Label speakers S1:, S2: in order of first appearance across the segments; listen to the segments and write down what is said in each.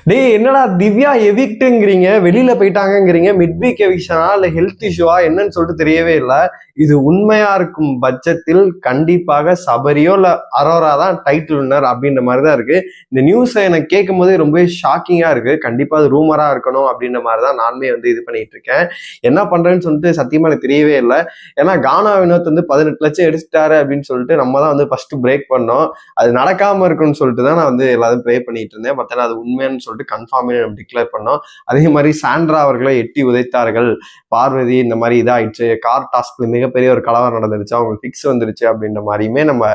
S1: டேய் என்னடா திவ்யா எவிக்ட்டுங்கிறீங்க, வெளியில போயிட்டாங்கங்கிறீங்க, மிட் வீக் எவிக்ஷனா இல்ல ஹெல்த் இஷ்யூவா என்னன்னு சொல்லிட்டு தெரியவே இல்லை. இது உண்மையா இருக்கும் பட்சத்தில் கண்டிப்பாக சபரியோ இல்ல அரோரா தான் டைட்டில் வின்னர் அப்படின்ற மாதிரிதான் இருக்கு. இந்த நியூஸை எனக்கு கேட்கும் போதே ரொம்ப ஷாக்கிங்கா இருக்கு. கண்டிப்பா அது ரூமரா இருக்கணும் அப்படின்ற மாதிரிதான் நானுமே இது பண்ணிட்டு இருக்கேன். என்ன பண்றேன்னு சொல்லிட்டு சத்தியமா எனக்கு தெரியவே இல்லை. ஏன்னா கானா வினோத் 18 லட்சம் எடுத்துட்டாரு அப்படின்னு சொல்லிட்டு நம்ம தான் ஃபர்ஸ்ட் பிரேக் பண்ணோம். அது நடக்காம இருக்குன்னு சொல்லிட்டு தான் நான் எல்லாரும் ப்ரே பண்ணிட்டு இருந்தேன். மற்ற அது உண்மைன்னு சொல்லிட்டு கன்ஃபார்மே நம்ம டிக்ளேர் பண்ணோம். அதே மாதிரி சாண்ட்ரா அவர்களை எட்டி உதைத்தார்கள். பார்வதி இந்த மாதிரி இதாயிடுச்சு, கார் டாஸ்க்ல மிகப்பெரிய ஒரு கலவரம் நடந்துருச்சு, அவங்களுக்கு ஃபிக்ஸ் வந்துருச்சு அப்படின்ற மாதிரியுமே நம்ம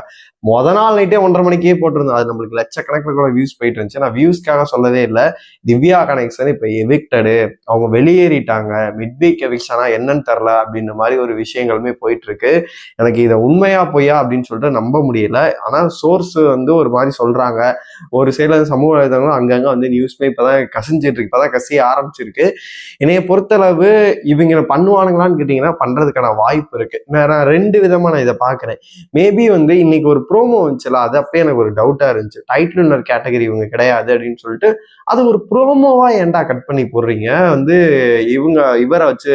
S1: முத நாள் நைட்டே 1:30 மணிக்கே போட்டிருந்தோம். அது நம்மளுக்கு லட்சக்கணக்கில் கூட வியூஸ் போயிட்டு இருந்துச்சு. நான் வியூஸ்க்காக சொல்லவே இல்லை. திவ்யா கனெக்ஷன் இப்ப எவிக்டடு, அவங்க வெளியேறிட்டாங்க, மிட் வீக் எவிக்ஷனா என்னன்னு தெரில அப்படின்ற மாதிரி ஒரு விஷயங்களுமே போயிட்டு இருக்கு. எனக்கு இதை உண்மையா பொய்யா அப்படின்னு சொல்லிட்டு நம்ப முடியல. ஆனா சோர்ஸ் ஒரு மாதிரி சொல்றாங்க. ஒரு சைடுல சமூக வலைதளங்களும் அங்கங்க நியூஸ்மே இப்பதான் கசிஞ்சிட்டு இருக்கு, இப்பதான் கசிய ஆரம்பிச்சிருக்கு. என்னைய பொறுத்தளவு இவங்க பண்ணுவானுங்களான்னு கேட்டீங்கன்னா பண்றதுக்கான வாய்ப்பு இருக்கு. நான் 2 விதமா நான் இதை பாக்குறேன். மேபி இன்னைக்கு ஒரு ப்ரோமோ வந்துச்சுல, அது அப்பயே எனக்கு ஒரு டவுட்டா இருந்துச்சு. டைட்டில் வின்னர் கேட்டகரி இவங்க கிடையாது அப்படின்னு சொல்லிட்டு அது ஒரு ப்ரோமோவா ஏன்டா கட் பண்ணி போடுறீங்க? இவரை வச்சு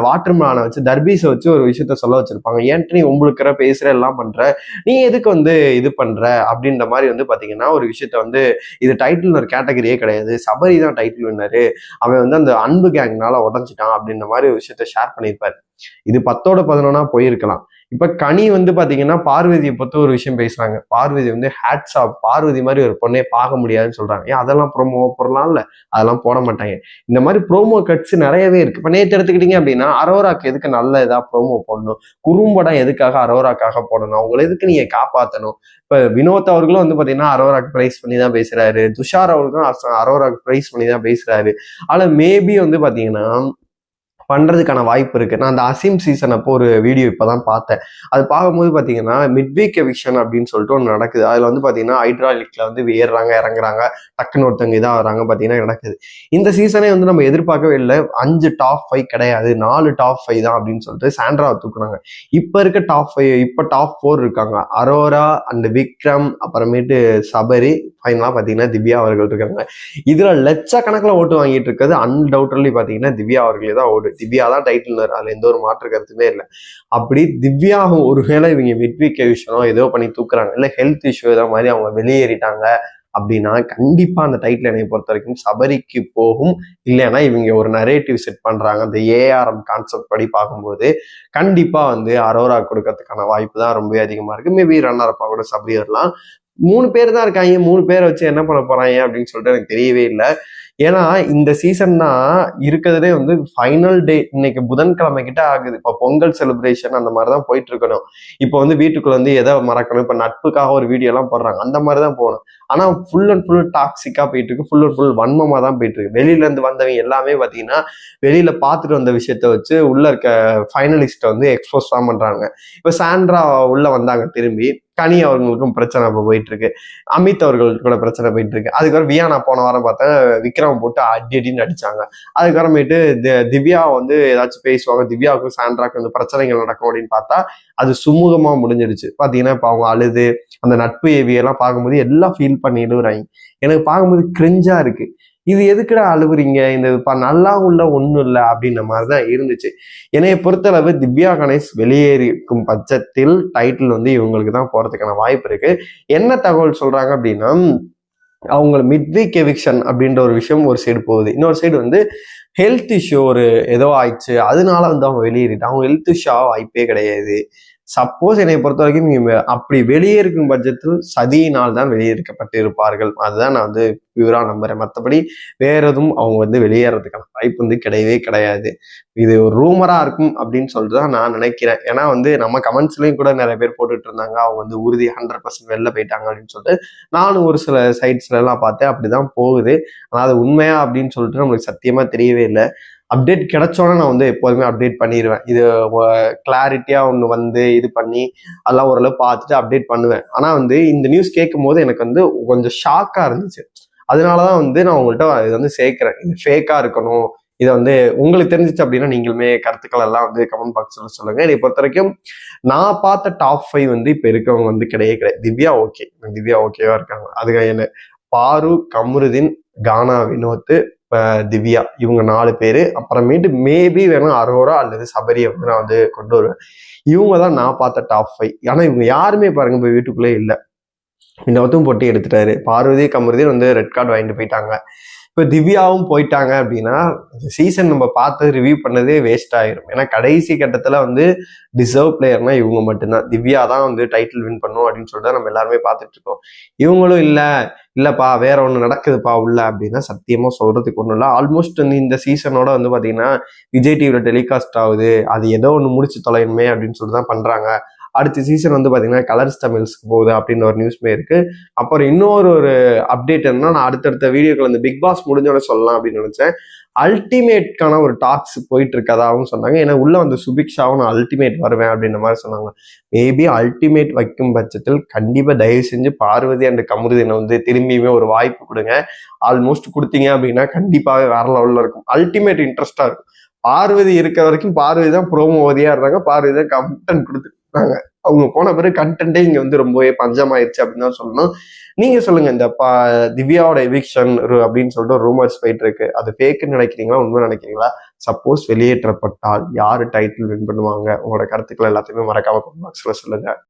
S1: வாட்டர்மேனை வச்சு தர்பீஸை வச்சு ஒரு விஷயத்த சொல்ல வச்சிருப்பாங்க. ஏன்ட்டு நீ உங்களுக்கு பேசுற எல்லாம் பண்ற, நீ எதுக்கு இது பண்ற அப்படின்ற மாதிரி பாத்தீங்கன்னா ஒரு விஷயத்த இது டைட்டில் வின்னர் கேட்டகரியே கிடையாது, சபரி தான் டைட்டில் வின்னரு, அவன் அந்த அன்பு கேங்னால உடஞ்சிட்டான் அப்படின்ற மாதிரி ஒரு விஷயத்த ஷேர் பண்ணியிருப்பாரு. இது 10ஓட 11 போயிருக்கலாம். இப்ப கனி பாத்தீங்கன்னா பார்வதியை பத்தி ஒரு விஷயம் பேசுறாங்க. பார்வதி ஹேட்ஸ் ஆஃப், பார்வதி மாதிரி ஒரு பொண்ணே பார்க்க முடியாதுன்னு சொல்றாங்க. ஏன் அதெல்லாம் ப்ரோமோ போடலாம்ல? அதெல்லாம் போட மாட்டாங்க. இந்த மாதிரி ப்ரோமோ கட்ஸ் நிறையவே இருக்கு. இப்ப நேற்று எடுத்துக்கிட்டீங்க அப்படின்னா அரோராக்கு எதுக்கு நல்ல இதா ப்ரோமோ போடணும்? குறும்படம் எதுக்காக அரோராக்காக போடணும்? அவங்களை எதுக்கு நீங்க காப்பாற்றணும்? இப்ப வினோத் அவர்களும் பாத்தீங்கன்னா அரோராக்கு பிரைஸ் பண்ணி தான் பேசுறாரு, துஷார் அவர்களுக்கும் அரோராக்கு பிரைஸ் பண்ணி தான் பேசுறாரு. ஆனா மேபி பாத்தீங்கன்னா பண்றதுக்கான வாய்ப்பு இருக்கு. நான் அந்த அசீம் சீசன் அப்போ ஒரு வீடியோ இப்பதான் பார்த்தேன். அது பார்க்கும்போது பாத்தீங்கன்னா மிட் வீக் எவிக்ஷன் அப்படின்னு சொல்லிட்டு ஒன்று நடக்குது. அதுல பாத்தீங்கன்னா ஹைட்ராலிக்ல ஏறுறாங்க இறங்குறாங்க, டக்குன்னு ஒருத்தவங்க இதாக வராங்க, பாத்தீங்கன்னா நடக்குது. இந்த சீசனே நம்ம எதிர்பார்க்கவே இல்லை. 5 டாப் 5 கிடையாது, 4 டாப் 5 தான் அப்படின்னு சொல்லிட்டு சாண்ட்ராவை தூக்குறாங்க. இப்ப இருக்க டாப் 5, இப்ப டாப் 4 இருக்காங்க. அரோரா அண்ட் விக்ரம், அப்புறமேட்டு சபரி, ஃபைனலா பாத்தீங்கன்னா திவ்யா அவர்கள் இருக்காங்க. இதுல லட்சக்கணக்கில் ஓட்டு வாங்கிட்டு இருக்கிறது அன்டவுட்லி பாத்தீங்கன்னா திவ்யா அவர்களே தான் ஓடு. திவ்யா தான் டைட்டில், அதுல எந்த ஒரு மாற்று கருத்துமே இல்லை. அப்படி திவ்யா ஒருவேளை இவங்க மிட் வீக் விஷயம் ஏதோ பண்ணி தூக்குறாங்க, இல்ல ஹெல்த் இஷ்யூ ஏதோ மாதிரி அவங்க வெளியேறிட்டாங்க அப்படின்னா கண்டிப்பா அந்த டைட்டில் என்னை பொறுத்த வரைக்கும் சபரிக்கு போகும். இல்லைன்னா இவங்க ஒரு நரேட்டிவ் செட் பண்றாங்க, அந்த ஏஆர்எம் கான்செப்ட் படி பார்க்கும்போது கண்டிப்பா அரோரா கொடுக்கறதுக்கான வாய்ப்பு தான் ரொம்ப அதிகமா இருக்கு. மேபி ரன்னர் அப்பா கூட சபரி வரலாம். 3 பேர் தான் இருக்காங்க. 3 பேரை வச்சு என்ன பண்ண போறாங்க அப்படின்னு சொல்லிட்டு எனக்கு தெரியவே இல்லை. ஏன்னா இந்த சீசன் தான் இருக்கிறதே ஃபைனல் டே. இன்னைக்கு புதன்கிழமை கிட்ட ஆகுது. இப்ப பொங்கல் செலிப்ரேஷன் அந்த மாதிரிதான் போயிட்டு இருக்கணும். இப்போ வீட்டுக்குள்ள எதை மறக்கணும், இப்ப நட்புக்காக ஒரு வீடியோ எல்லாம் போடுறாங்க, அந்த மாதிரிதான் போகணும். ஆனா ஃபுல் அண்ட் ஃபுல் டாக்ஸிக்கா போயிட்டு இருக்கு, ஃபுல் அண்ட் ஃபுல் வன்மமா தான் போயிட்டு இருக்கு. வெளியில இருந்து வந்தவங்க எல்லாமே பாத்தீங்கன்னா வெளியில பாத்துட்டு வந்த விஷயத்த வச்சு உள்ள இருக்க ஃபைனலிஸ்ட எக்ஸ்போஸ் தான் பண்றாங்க. இப்ப சாண்ட்ரா உள்ள வந்தாங்க, திரும்பி கனி அவர்களுக்கும் பிரச்சனை இப்போ போயிட்டு இருக்கு, அமித் அவர்களுக்கு கூட பிரச்சனை போயிட்டு இருக்கு. அதுக்கப்புறம் வியானா போன வாரம் பார்த்தேன் விக்ரம் போட்டு அடின்னு அடிச்சாங்க. அதுக்கப்புறமேட்டு திவ்யா ஏதாச்சும் பேசுவாங்க, திவ்யாவுக்கும் சாண்ட்ராவுக்கும் பிரச்சனைகள் நடக்கும் அப்படின்னு பார்த்தா அது சுமூகமா முடிஞ்சிருச்சு. பாத்தீங்கன்னா இப்ப அவங்க அழுது அந்த நட்பு ஏவியெல்லாம் பார்க்கும்போது எல்லாம் ஃபீல் பண்ணி எழுதுறாங்க. எனக்கு பார்க்கும்போது கிரிஞ்சா இருக்கு. இது எதுக்குடா அழுகுறீங்க, இந்த நல்லா உள்ள ஒண்ணும் இல்லை அப்படின்ற மாதிரிதான் இருந்துச்சு. என்னைய பொறுத்தளவு திவ்யா கணேஷ் வெளியேறிக்கும் பட்சத்தில் டைட்டில் இவங்களுக்கு தான் போறதுக்கான வாய்ப்பு இருக்கு. என்ன தகவல் சொல்றாங்க அப்படின்னா, அவங்க மிட் வீக் எவிக்ஷன் அப்படின்ற ஒரு விஷயம் ஒரு சைடு போகுது, இன்னொரு சைடு ஹெல்த் இஷ்யூ ஏதோ ஆயிடுச்சு, அதனால அவங்க வெளியேறிட்டு, அவங்க ஹெல்த் இஷ்யூ வாய்ப்பே கிடையாது. சப்போஸ் என்னை பொறுத்த வரைக்கும் அப்படி வெளியேறும் பட்சத்தில் சதியினால் தான் வெளியேற்கப்பட்டு இருப்பார்கள். அதுதான் நான் பியூரா நம்புறேன். மற்றபடி வேற எதுவும் அவங்க வெளியேறதுக்கான வாய்ப்பு கிடையவே கிடையாது. இது ஒரு ரூமரா இருக்கும் அப்படின்னு சொல்லிட்டுதான் நான் நினைக்கிறேன். ஏன்னா நம்ம கமெண்ட்ஸ்லயும் கூட நிறைய பேர் போட்டுட்டு இருந்தாங்க அவங்க உறுதி 100% வெளில போயிட்டாங்க அப்படின்னு சொல்லிட்டு. நானும் ஒரு சில சைட்ஸ்ல எல்லாம் பார்த்தேன், அப்படிதான் போகுது. ஆனா அது உண்மையா அப்படின்னு சொல்லிட்டு நம்மளுக்கு சத்தியமா தெரியவே இல்லை. அப்டேட் கிடைச்சோன்னா நான் எப்போதுமே அப்டேட் பண்ணிடுவேன். இது கிளாரிட்டியா ஒன்று இது பண்ணி அதெல்லாம் ஓரளவு பார்த்துட்டு அப்டேட் பண்ணுவேன். ஆனா இந்த நியூஸ் கேட்கும் போது எனக்கு கொஞ்சம் ஷாக்கா இருந்துச்சு. அதனாலதான் நான் உங்கள்கிட்ட இது சேர்க்கிறேன். இது ஃபேக்கா இருக்கணும், இதை உங்களுக்கு தெரிஞ்சிச்சு அப்படின்னா நீங்களுமே கருத்துக்கள் எல்லாம் கமெண்ட் பாக்ஸ்ல சொல்லுங்க. இதை பொறுத்த வரைக்கும் நான் பார்த்த டாப் 5 இப்ப இருக்கவங்க கிடையவே கிடையாது. திவ்யா ஓகே, திவ்யா ஓகேவா இருக்காங்க. அதுக்கு என்ன பாரு, கம்ருதீன், கானா வினோத், திவ்யா, இவங்க 4 பேரு. அப்புறமேட்டு மேபி வேணும் அரோரா அல்லது சபரியை வந்து நான் வந்து கொண்டு வருவேன். இவங்க தான் நான் பார்த்த டாப் 5. ஆனா இவங்க யாருமே பாருங்க இப்போ வீட்டுக்குள்ளே இல்லை. வினோத்தும் போட்டி எடுத்துட்டாரு, பார்வதி கமருதி வந்து ரெட் கார்டு வாங்கிட்டு போயிட்டாங்க. இப்போ திவ்யாவும் போயிட்டாங்க அப்படின்னா சீசன் நம்ம பார்த்து ரிவ்யூ பண்ணதே வேஸ்ட் ஆயிரும். ஏன்னா கடைசி கட்டத்தில் வந்து டிசர்வ் பிளேயர்னா இவங்க மட்டும்தான். திவ்யா தான் வந்து டைட்டில் வின் பண்ணும் அப்படின்னு சொல்லிட்டு நம்ம எல்லாருமே பார்த்துட்டு இருக்கோம். இவங்களும் இல்லப்பா வேற ஒன்று நடக்குதுப்பா உள்ள அப்படின்னா சத்தியமா சொல்றதுக்கு ஒன்றும் இல்லை. ஆல்மோஸ்ட் வந்து இந்த சீசனோட வந்து பார்த்தீங்கன்னா விஜய் டிவியில் டெலிகாஸ்ட் ஆகுது, அது ஏதோ ஒன்று முடிச்சு தொலைணுமே அப்படின்னு சொல்லிட்டு தான் பண்றாங்க. அடுத்த சீசன் வந்து பார்த்தீங்கன்னா கலர்ஸ் தமிழ்ஸ்க்கு போகுது அப்படின்னு ஒரு நியூஸ்மே இருக்கு. அப்புறம் இன்னொரு அப்டேட் என்னன்னா, நான் அடுத்தடுத்த வீடியோக்கள் இந்த பிக் பாஸ் முடிஞ்சோட சொல்லலாம் அப்படின்னு நினைச்சேன். அல்டிமேட்கான ஒரு டாக்ஸ் போயிட்டு இருக்கதாகவும் சொன்னாங்க. ஏன்னா உள்ள வந்து சுபிக்ஷாவும் நான் அல்டிமேட் வருவேன் அப்படின்ற மாதிரி சொன்னாங்க. மேபி அல்டிமேட் வைக்கும் பட்சத்தில் கண்டிப்பா தயவு செஞ்சு பார்வதி அண்ட் கமருதீனை வந்து திரும்பியுமே ஒரு வாய்ப்பு கொடுங்க. ஆல்மோஸ்ட் கொடுத்தீங்க அப்படின்னா கண்டிப்பாவே வேற லெவல்ல இருக்கும். அல்டிமேட் இன்ட்ரெஸ்டா இருக்கும். பார்வதி இருக்கிற வரைக்கும் பார்வதி தான் ப்ரோமோவதியா இருந்தாங்க, பார்வதி தான் கண்டென்ட் கொடுத்துருக்காங்க. அவங்க போன பிறகு கண்டென்ட்டே இங்க வந்து ரொம்பவே பஞ்சமாயிருச்சு அப்படின்னு தான் சொல்லணும். நீங்க சொல்லுங்க, இந்த திவ்யாவோட எவிக்ஷன் அப்படின்னு சொல்லிட்டு ரூமர்ஸ் போயிட்டு இருக்கு, அது ஃபேக்குன்னு நினைக்கிறீங்களா, உண்மை நினைக்கிறீங்களா? சப்போஸ் வெளியேற்றப்பட்டால் யாரு டைட்டில் வின் பண்ணுவாங்க? உங்களோட கருத்துக்கள் எல்லாத்தையுமே மறக்காம கமெண்ட் பாக்ஸ்ல சொல்லுங்க.